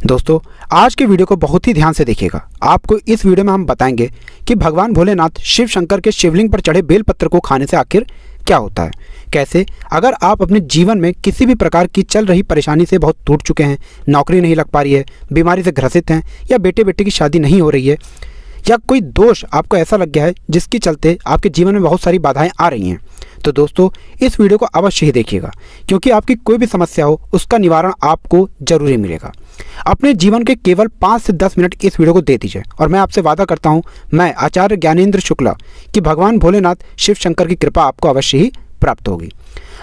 दोस्तों, आज के वीडियो को बहुत ही ध्यान से देखिएगा। आपको इस वीडियो में हम बताएंगे कि भगवान भोलेनाथ शिव शंकर के शिवलिंग पर चढ़े बेलपत्र को खाने से आखिर क्या होता है। कैसे अगर आप अपने जीवन में किसी भी प्रकार की चल रही परेशानी से बहुत टूट चुके हैं, नौकरी नहीं लग पा रही है, बीमारी से ग्रसित हैं, या बेटे बेटी की शादी नहीं हो रही है, या कोई दोष आपको ऐसा लग गया है जिसके चलते आपके जीवन में बहुत सारी बाधाएं आ रही हैं, तो दोस्तों इस वीडियो को अवश्य ही देखिएगा, क्योंकि आपकी कोई भी समस्या हो उसका निवारण आपको जरूर ही मिलेगा। अपने जीवन के केवल 5 से 10 मिनट इस वीडियो को दे दीजिए और मैं आपसे वादा करता हूं, मैं आचार्य ज्ञानेंद्र शुक्ला, कि भगवान भोलेनाथ शिव शंकर की कृपा आपको अवश्य ही प्राप्त होगी।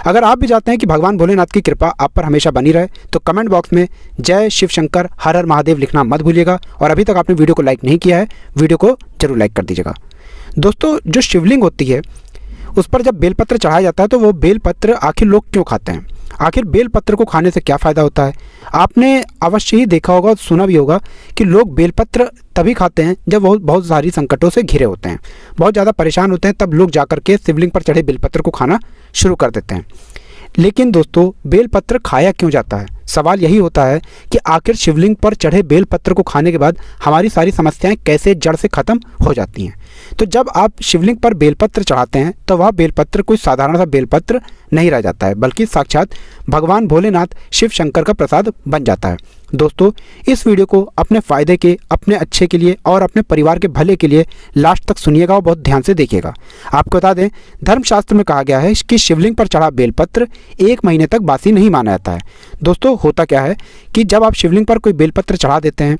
अगर आप भी चाहते हैं कि भगवान भोलेनाथ की कृपा आप पर हमेशा बनी रहे, तो कमेंट बॉक्स में जय शिव शंकर हर हर महादेव लिखना मत भूलिएगा। और अभी तक आपने वीडियो को लाइक नहीं किया है, वीडियो को जरूर लाइक कर दीजिएगा। दोस्तों, जो शिवलिंग होती है उस पर जब बेलपत्र चढ़ाया जाता है तो वो बेलपत्र आखिर लोग क्यों खाते हैं, आखिर बेलपत्र को खाने से क्या फ़ायदा होता है। आपने अवश्य ही देखा होगा, सुना भी होगा कि लोग बेलपत्र तभी खाते हैं जब वो बहुत सारी संकटों से घिरे होते हैं, बहुत ज़्यादा परेशान होते हैं, तब लोग जाकर के शिवलिंग पर चढ़े बेलपत्र को खाना शुरू कर देते हैं। लेकिन दोस्तों, बेलपत्र खाया क्यों जाता है? सवाल यही होता है कि आखिर शिवलिंग पर चढ़े बेलपत्र को खाने के बाद हमारी सारी समस्याएं कैसे जड़ से ख़त्म हो जाती हैं। तो जब आप शिवलिंग पर बेलपत्र चढ़ाते हैं तो वह बेलपत्र कोई साधारण सा बेलपत्र नहीं रह जाता है, बल्कि साक्षात भगवान भोलेनाथ शिव शंकर का प्रसाद बन जाता है। दोस्तों, इस वीडियो को अपने फ़ायदे के, अपने अच्छे के लिए और अपने परिवार के भले के लिए लास्ट तक सुनिएगा और बहुत ध्यान से देखिएगा। आपको बता दें, धर्मशास्त्र में कहा गया है कि शिवलिंग पर चढ़ा बेलपत्र 1 महीने तक बासी नहीं माना जाता है। दोस्तों, होता क्या है कि जब आप शिवलिंग पर कोई बेलपत्र चढ़ा देते हैं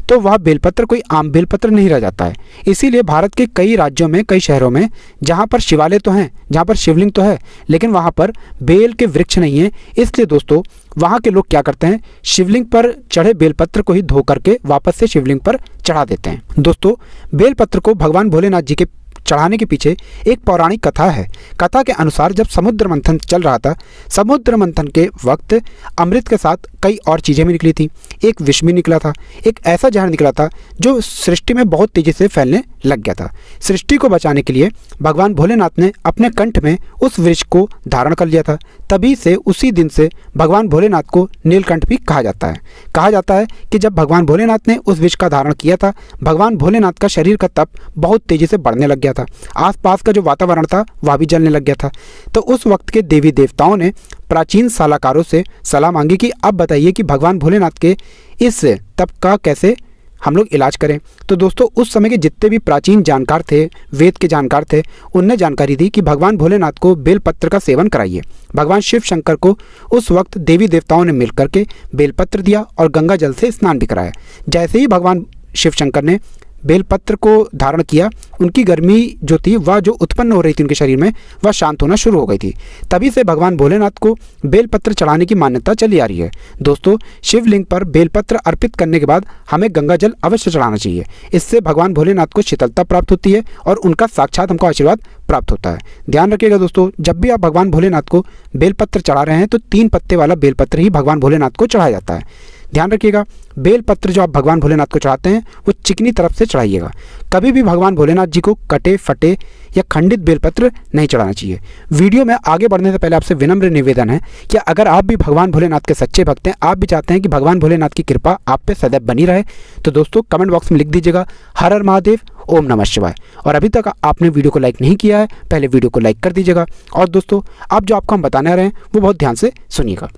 तो वह बेलपत्र कोई आम बेलपत्र नहीं रह जाता है। इसीलिए भारत के कई राज्यों में, कई शहरों में, जहाँ पर शिवालय तो हैं, जहाँ पर शिवलिंग तो है, लेकिन वहाँ पर बेल के वृक्ष नहीं है। इसलिए दोस्तों, वहाँ के लोग क्या करते हैं, शिवलिंग पर चढ़े बेलपत्र को ही धो करके वापस से शिवलिंग पर चढ़ा देते हैं। दोस्तों, बेलपत्र को भगवान भोलेनाथ जी के चढ़ाने के पीछे एक पौराणिक कथा है। कथा के अनुसार जब समुद्र मंथन चल रहा था, समुद्र मंथन के वक्त अमृत के साथ कई और चीज़ें भी निकली थी। एक विष भी निकला था, एक ऐसा जहर निकला था जो सृष्टि में बहुत तेज़ी से फैलने लग गया था। सृष्टि को बचाने के लिए भगवान भोलेनाथ ने अपने कंठ में उस विष को धारण कर लिया था। तभी से, उसी दिन से भगवान भोलेनाथ को नीलकंठ भी कहा जाता है। कहा जाता है कि जब भगवान भोलेनाथ ने उस विष का धारण किया था, भगवान भोलेनाथ का शरीर का तप बहुत तेज़ी से बढ़ने लग गया था। आसपास का जो वातावरण था वह भी जलने लग गया था। तो उस वक्त के देवी देवताओं ने प्राचीन सलाहकारों से सलाह मांगी कि अब बताइए कि भगवान भोलेनाथ के इस तप का कैसे हम लोग इलाज करें। तो दोस्तों, उस समय के जितने भी प्राचीन जानकार थे, वेद के जानकार थे, उनने जानकारी दी कि भगवान भोलेनाथ को बेलपत्र का सेवन कराइए। भगवान शिव शंकर को उस वक्त देवी देवताओं ने मिलकर के बेलपत्र दिया और गंगा जल से स्नान भी कराया। जैसे ही भगवान शिव शंकर ने बेलपत्र को धारण किया, उनकी गर्मी जो थी वह जो उत्पन्न हो रही थी उनके शरीर में, वह शांत होना शुरू हो गई थी। तभी से भगवान भोलेनाथ को बेलपत्र चढ़ाने की मान्यता चली आ रही है। दोस्तों, शिवलिंग पर बेलपत्र अर्पित करने के बाद हमें गंगा जल अवश्य चढ़ाना चाहिए। इससे भगवान भोलेनाथ को शीतलता प्राप्त होती है और उनका साक्षात हमको आशीर्वाद प्राप्त होता है। ध्यान रखिएगा दोस्तों, जब भी आप भगवान भोलेनाथ को बेलपत्र चढ़ा रहे हैं तो 3 पत्ते वाला बेलपत्र ही भगवान भोलेनाथ को चढ़ाया जाता है। ध्यान रखिएगा, बेलपत्र जो आप भगवान भोलेनाथ को चढ़ाते हैं वो चिकनी तरफ से चढ़ाइएगा। कभी भी भगवान भोलेनाथ जी को कटे फटे या खंडित बेलपत्र नहीं चढ़ाना चाहिए। वीडियो में आगे बढ़ने से पहले आपसे विनम्र निवेदन है कि अगर आप भी भगवान भोलेनाथ के सच्चे भक्त हैं, आप भी चाहते हैं कि भगवान भोलेनाथ की कृपा आप पे सदैव बनी रहे, तो दोस्तों कमेंट बॉक्स में लिख दीजिएगा हर हर महादेव, ओम नमः शिवाय। और अभी तक आपने वीडियो को लाइक नहीं किया है, पहले वीडियो को लाइक कर दीजिएगा। और दोस्तों, आप जो आपको हम बताने आ रहे हैं वो बहुत ध्यान से सुनिएगा।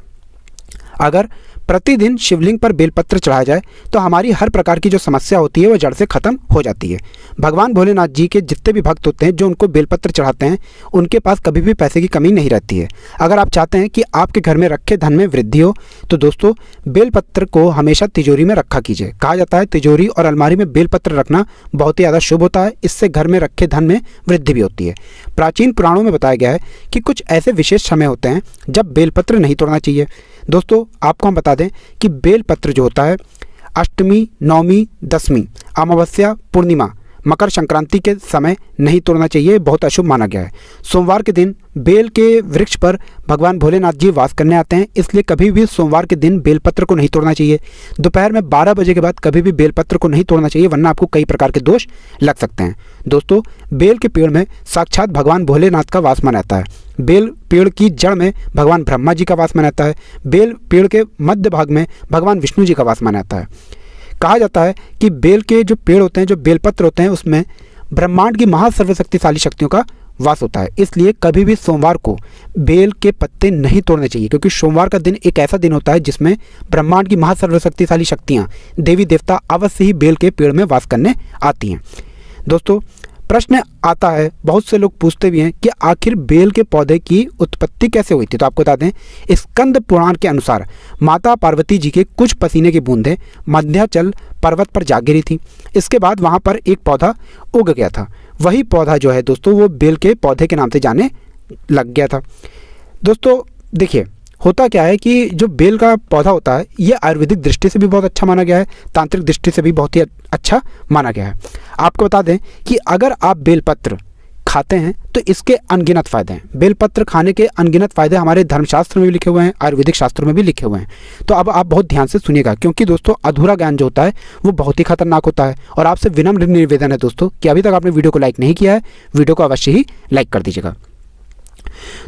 अगर प्रतिदिन शिवलिंग पर बेलपत्र चढ़ाया जाए तो हमारी हर प्रकार की जो समस्या होती है वो जड़ से खत्म हो जाती है। भगवान भोलेनाथ जी के जितने भी भक्त होते हैं जो उनको बेलपत्र चढ़ाते हैं, उनके पास कभी भी पैसे की कमी नहीं रहती है। अगर आप चाहते हैं कि आपके घर में रखे धन में वृद्धि हो, तो दोस्तों बेलपत्र को हमेशा तिजोरी में रखा कीजिए। कहा जाता है तिजोरी और अलमारी में बेलपत्र रखना बहुत ही ज़्यादा शुभ होता है। इससे घर में रखे धन में वृद्धि भी होती है। प्राचीन पुराणों में बताया गया है कि कुछ ऐसे विशेष समय होते हैं जब बेलपत्र नहीं तोड़ना चाहिए। दोस्तों, आपको हम बता दें कि बेलपत्र जो होता है, अष्टमी, नवमी, दशमी, अमावस्या, पूर्णिमा, मकर संक्रांति के समय नहीं तोड़ना चाहिए, बहुत अशुभ माना गया है। सोमवार के दिन बेल के वृक्ष पर भगवान भोलेनाथ जी वास करने आते हैं, इसलिए कभी भी सोमवार के दिन बेलपत्र को नहीं तोड़ना चाहिए। दोपहर में 12 बजे के बाद कभी भी बेलपत्र को नहीं तोड़ना चाहिए, वरना आपको कई प्रकार के दोष लग सकते हैं। दोस्तों, बेल के पेड़ में साक्षात भगवान भोलेनाथ का वास माना जाता है। बेल पेड़ की जड़ में भगवान ब्रह्मा जी का वास माना जाता है। बेल पेड़ के मध्य भाग में भगवान विष्णु जी का वास माना जाता है। कहा जाता है कि बेल के जो पेड़ होते हैं, जो बेलपत्र होते हैं, उसमें ब्रह्मांड की महासर्वशक्तिशाली शक्तियों का वास होता है। इसलिए कभी भी सोमवार को बेल के पत्ते नहीं तोड़ने चाहिए, क्योंकि सोमवार का दिन एक ऐसा दिन होता है जिसमें ब्रह्मांड की महासर्वशक्तिशाली शक्तियाँ, देवी देवता अवश्य ही बेल के पेड़ में वास करने आती हैं। दोस्तों, प्रश्न आता है, बहुत से लोग पूछते भी हैं कि आखिर बेल के पौधे की उत्पत्ति कैसे हुई थी। तो आपको बता दें, स्कंद पुराण के अनुसार माता पार्वती जी के कुछ पसीने की बूंदें मध्याचल पर्वत पर जा गिरी थी। इसके बाद वहाँ पर एक पौधा उग गया था। वही पौधा जो है दोस्तों, वो बेल के पौधे के नाम से जाने लग गया था। दोस्तों देखिए, होता क्या है कि जो बेल का पौधा होता है, ये आयुर्वेदिक दृष्टि से भी बहुत अच्छा माना गया है, तांत्रिक दृष्टि से भी बहुत ही अच्छा माना गया है। आपको बता दें कि अगर आप बेलपत्र खाते हैं तो इसके अनगिनत फ़ायदे हैं। बेलपत्र खाने के अनगिनत फ़ायदे हमारे धर्मशास्त्र में भी लिखे हुए हैं, आयुर्वेदिक शास्त्रों में भी लिखे हुए हैं। तो अब आप बहुत ध्यान से सुनिएगा, क्योंकि दोस्तों अधूरा ज्ञान जो होता है वो बहुत ही खतरनाक होता है। और आपसे विनम्र निवेदन है दोस्तों कि अभी तक आपने वीडियो को लाइक नहीं किया है, वीडियो को अवश्य ही लाइक कर दीजिएगा।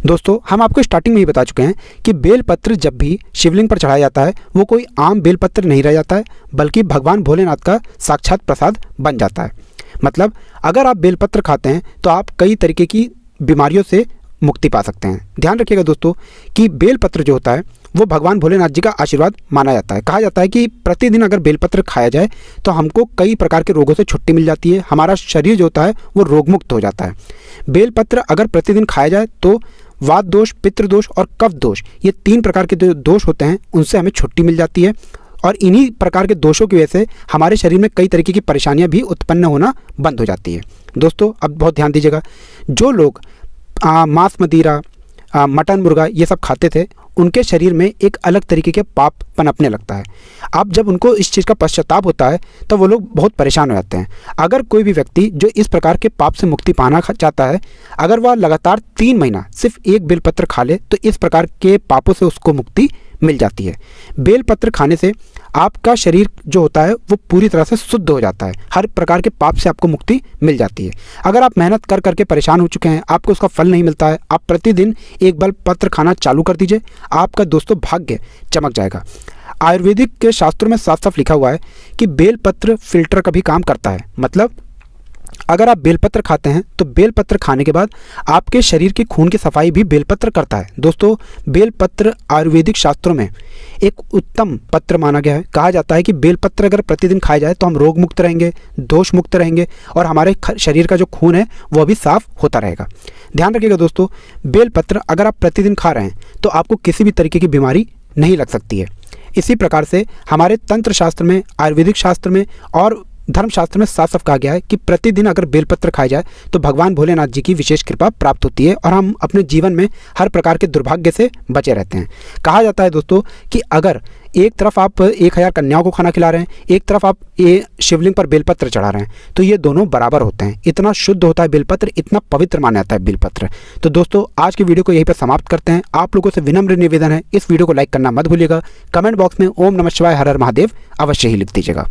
दोस्तों, हम आपको स्टार्टिंग में ही बता चुके हैं कि बेलपत्र जब भी शिवलिंग पर चढ़ाया जाता है, वो कोई आम बेलपत्र नहीं रह जाता है, बल्कि भगवान भोलेनाथ का साक्षात प्रसाद बन जाता है। मतलब अगर आप बेलपत्र खाते हैं तो आप कई तरीके की बीमारियों से मुक्ति पा सकते हैं। ध्यान रखिएगा दोस्तों कि बेलपत्र जो होता है वो भगवान भोलेनाथ जी का आशीर्वाद माना जाता है। कहा जाता है कि प्रतिदिन अगर बेलपत्र खाया जाए तो हमको कई प्रकार के रोगों से छुट्टी मिल जाती है, हमारा शरीर जो होता है वो रोगमुक्त हो जाता है। बेलपत्र अगर प्रतिदिन खाया जाए तो वात दोष, पितृ दोष और कफ दोष, ये 3 प्रकार के जो दोष होते हैं उनसे हमें छुट्टी मिल जाती है। और इन्हीं प्रकार के दोषों की वजह से हमारे शरीर में कई तरीके की परेशानियां भी उत्पन्न होना बंद हो जाती है। दोस्तों, अब बहुत ध्यान दीजिएगा, जो लोग मांस, मदिरा, मटन, मुर्गा ये सब खाते थे, उनके शरीर में एक अलग तरीके के पाप पनपने लगता है। अब जब उनको इस चीज़ का पश्चाताप होता है तो वो लोग बहुत परेशान हो जाते हैं। अगर कोई भी व्यक्ति जो इस प्रकार के पाप से मुक्ति पाना चाहता है, अगर वह लगातार 3 महीना सिर्फ एक बेलपत्र खा ले तो इस प्रकार के पापों से उसको मुक्ति मिल जाती है। बेलपत्र खाने से आपका शरीर जो होता है वो पूरी तरह से शुद्ध हो जाता है, हर प्रकार के पाप से आपको मुक्ति मिल जाती है। अगर आप मेहनत कर करके परेशान हो चुके हैं, आपको उसका फल नहीं मिलता है, आप प्रतिदिन एक बेलपत्र खाना चालू कर दीजिए, आपका दोस्तों भाग्य चमक जाएगा। आयुर्वेदिक के शास्त्रों में साफ साफ लिखा हुआ है कि बेलपत्र फिल्टर का भी काम करता है। मतलब अगर आप बेलपत्र खाते हैं तो बेलपत्र खाने के बाद आपके शरीर के खून की सफाई भी बेलपत्र करता है। दोस्तों, बेलपत्र आयुर्वेदिक शास्त्रों में एक उत्तम पत्र माना गया है। कहा जाता है कि बेलपत्र अगर प्रतिदिन खाया जाए तो हम रोग मुक्त रहेंगे, दोष मुक्त रहेंगे और हमारे शरीर का जो खून है वो भी साफ होता रहेगा। ध्यान रखिएगा दोस्तों, बेलपत्र अगर आप प्रतिदिन खा रहे हैं तो आपको किसी भी तरीके की बीमारी नहीं लग सकती है। इसी प्रकार से हमारे तंत्र शास्त्र में, आयुर्वेदिक शास्त्र में और धर्मशास्त्र में साफ साफ कहा गया है कि प्रतिदिन अगर बेलपत्र खाया जाए तो भगवान भोलेनाथ जी की विशेष कृपा प्राप्त होती है और हम अपने जीवन में हर प्रकार के दुर्भाग्य से बचे रहते हैं। कहा जाता है दोस्तों कि अगर एक तरफ आप 1000 कन्याओं को खाना खिला रहे हैं, एक तरफ आप ये शिवलिंग पर बेलपत्र चढ़ा रहे हैं, तो ये दोनों बराबर होते हैं। इतना शुद्ध होता है बेलपत्र, इतना पवित्र माना जाता है बेलपत्र। तो दोस्तों, आज की वीडियो को यहीं पर समाप्त करते हैं। आप लोगों से विनम्र निवेदन है, इस वीडियो को लाइक करना मत भूलिएगा। कमेंट बॉक्स में ओम नमः शिवाय, हर हर महादेव अवश्य ही लिख दीजिएगा।